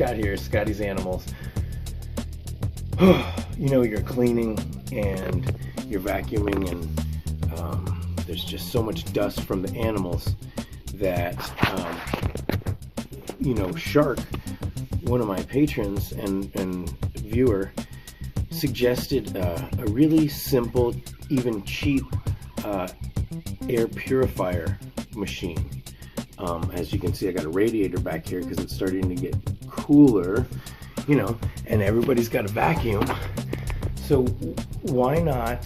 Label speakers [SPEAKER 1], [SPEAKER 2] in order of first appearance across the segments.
[SPEAKER 1] Scott here, Scotty's Animals. You know, you're cleaning and you're vacuuming and there's just so much dust from the animals that, you know, Shark, one of my patrons and viewer, suggested a really simple, even cheap air purifier machine. As you can see, I got a radiator back here because it's starting to get cooler, you know, and everybody's got a vacuum. So why not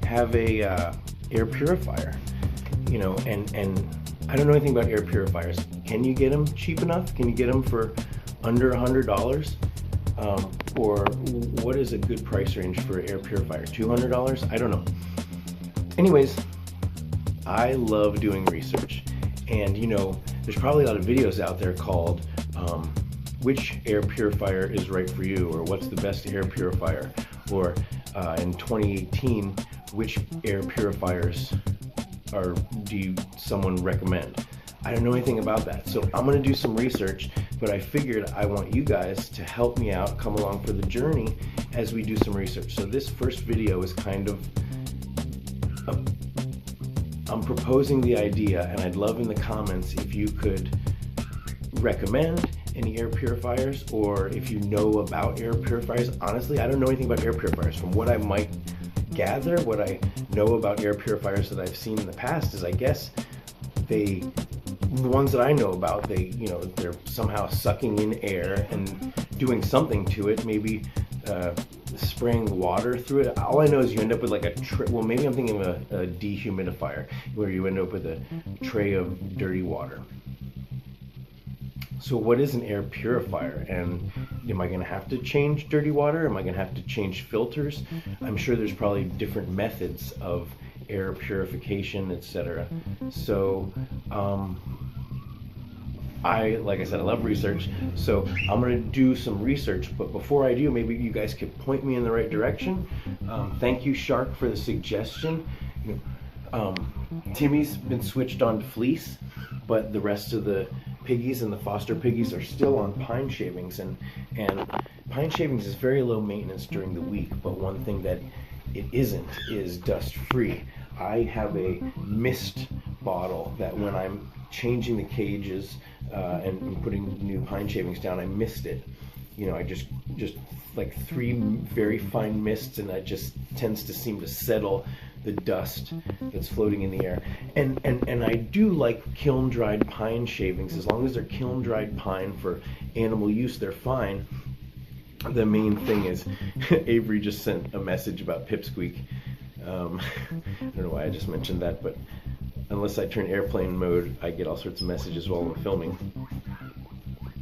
[SPEAKER 1] have a air purifier? You know, and I don't know anything about air purifiers. Can you get them cheap enough? Can you get them for under $100? Or what is a good price range for an air purifier? $200? I don't know. Anyways, I love doing research. And you know, there's probably a lot of videos out there called which air purifier is right for you, or what's the best air purifier, or in 2018, which air purifiers do someone recommend? I don't know anything about that, so I'm going to do some research, but I figured I want you guys to help me out, come along for the journey as we do some research. So this first video is kind of I'm proposing the idea, and I'd love in the comments if you could recommend any air purifiers, or if you know about air purifiers. Honestly, I don't know anything about air purifiers. From what I might gather, what I know about air purifiers that I've seen in the past is, I guess, the ones that I know about, you know, they're somehow sucking in air and doing something to it, maybe spraying water through it. All I know is you end up with like well, maybe I'm thinking of a dehumidifier, where you end up with a tray of dirty water. So what is an air purifier? And am I going to have to change dirty water? Am I going to have to change filters? I'm sure there's probably different methods of air purification, etc. So like I said, I love research, so I'm going to do some research, but before I do, maybe you guys could point me in the right direction. Thank you, Shark, for the suggestion. Timmy's been switched on to fleece, but the rest of the piggies and the foster piggies are still on pine shavings, and pine shavings is very low maintenance during the week, but one thing that it isn't is dust free. I have a mist bottle that when I'm changing the cages and putting new pine shavings down, I mist it. You know, I just like 3 very fine mists, and that just tends to seem to settle the dust that's floating in the air. And I do like kiln dried pine shavings. As long as they're kiln dried pine for animal use, they're fine. The main thing is, Avery just sent a message about Pipsqueak. I don't know why I just mentioned that, but unless I turn airplane mode, I get all sorts of messages while I'm filming.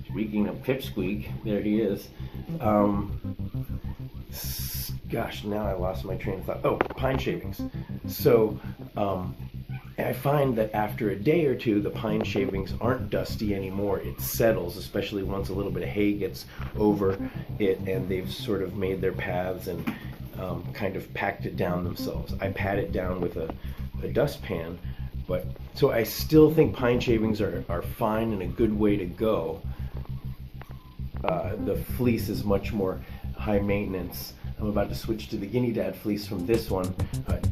[SPEAKER 1] Speaking of Pipsqueak, there he is. Gosh, now I lost my train of thought. Oh, pine shavings. So I find that after a day or two, the pine shavings aren't dusty anymore. It settles, especially once a little bit of hay gets over it and they've sort of made their paths and kind of packed it down themselves. I pat it down with a dustpan, but so I still think pine shavings are fine and a good way to go. The fleece is much more high maintenance. I'm about to switch to the Guinea Dad fleece from this one.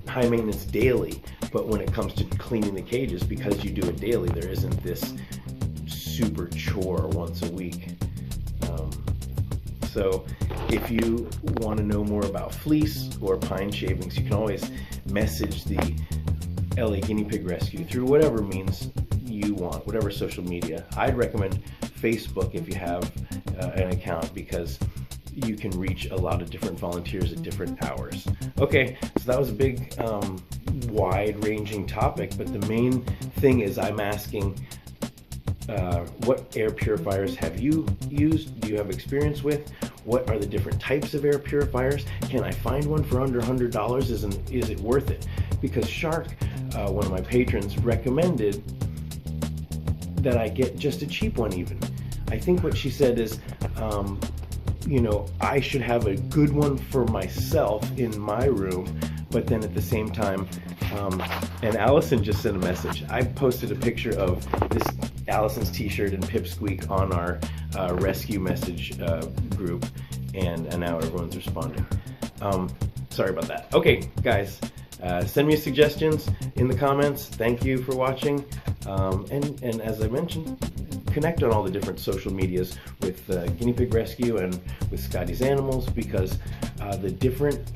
[SPEAKER 1] High maintenance daily, but when it comes to cleaning the cages, because you do it daily, there isn't this super chore once a week. So if you want to know more about fleece or pine shavings, you can always message the LA Guinea Pig Rescue through whatever means you want, whatever social media. I'd recommend Facebook if you have an account, because you can reach a lot of different volunteers at different hours. Okay, so that was a big, wide-ranging topic, but the main thing is I'm asking, what air purifiers have you used? Do you have experience with? What are the different types of air purifiers? Can I find one for under $100? Is it worth it? Because Shark, one of my patrons, recommended that I get just a cheap one even. I think what she said is, you know, I should have a good one for myself in my room, but then at the same time, and Allison just sent a message. I posted a picture of this Allison's t-shirt and Pipsqueak on our rescue message group, and now everyone's responding. Sorry about that. Okay, guys, send me suggestions in the comments. Thank you for watching, and as I mentioned, connect on all the different social medias with Guinea Pig Rescue and with Scotty's Animals, because the different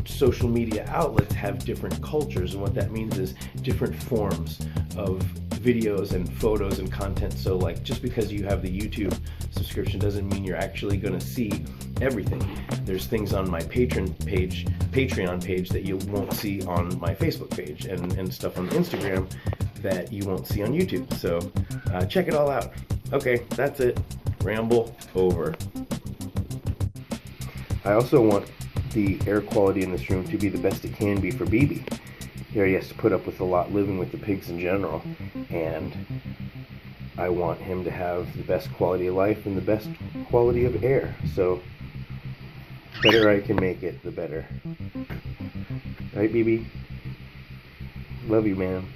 [SPEAKER 1] social media outlets have different cultures, and what that means is different forms of videos and photos and content. So like, just because you have the YouTube subscription doesn't mean you're actually going to see everything. There's things on my Patreon page that you won't see on my Facebook page, and stuff on Instagram that you won't see on YouTube. So check it all out. Okay, that's it. Ramble over. I also want the air quality in this room to be the best it can be for BB. He already has to put up with a lot living with the pigs in general, and I want him to have the best quality of life and the best quality of air. So the better I can make it, the better. Right, BB? Love you, man.